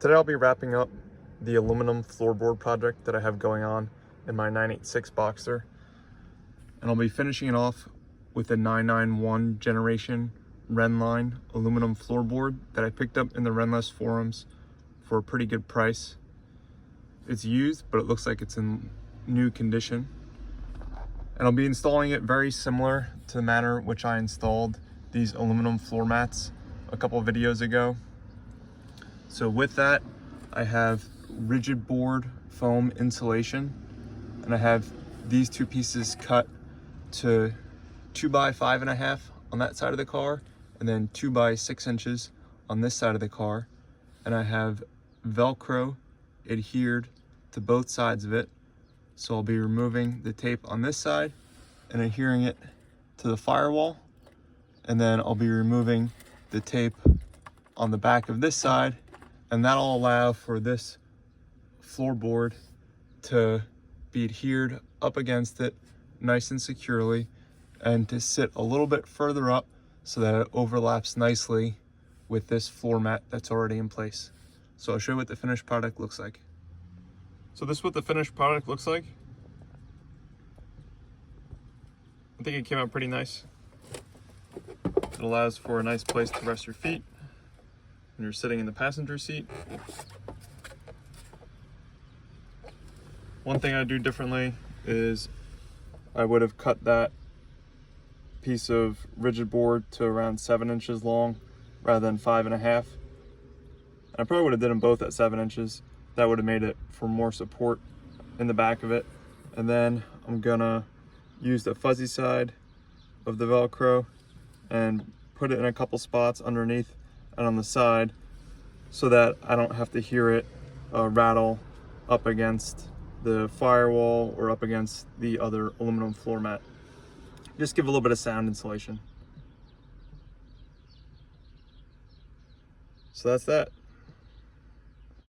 Today I'll be wrapping up the aluminum floorboard project that I have going on in my 986 Boxster. And I'll be finishing it off with a 991 generation Rennline aluminum floorboard that I picked up in the Rennline forums for a pretty good price. It's used, but it looks like it's in new condition. And I'll be installing it very similar to the manner which I installed these aluminum floor mats a couple of videos ago. So with that, I have rigid board foam insulation, and I have these two pieces cut to 2 by 5.5 on that side of the car, and then 2 by 6 inches on this side of the car. And I have Velcro adhered to both sides of it. So I'll be removing the tape on this side and adhering it to the firewall. And then I'll be removing the tape on the back of this side, and that'll allow for this floorboard to be adhered up against it nice and securely, and to sit a little bit further up so that it overlaps nicely with this floor mat that's already in place. So I'll show you what the finished product looks like. So this is what the finished product looks like. I think it came out pretty nice. It allows for a nice place to rest your feet when you're sitting in the passenger seat. One thing I do differently is I would have cut that piece of rigid board to around 7 inches long rather than 5.5. I probably would have did them both at 7 inches. That would have made it for more support in the back of it. And then I'm gonna use the fuzzy side of the Velcro and put it in a couple spots underneath and on the side so that I don't have to hear it rattle up against the firewall or up against the other aluminum floor mat. Just give a little bit of sound insulation. So that's that.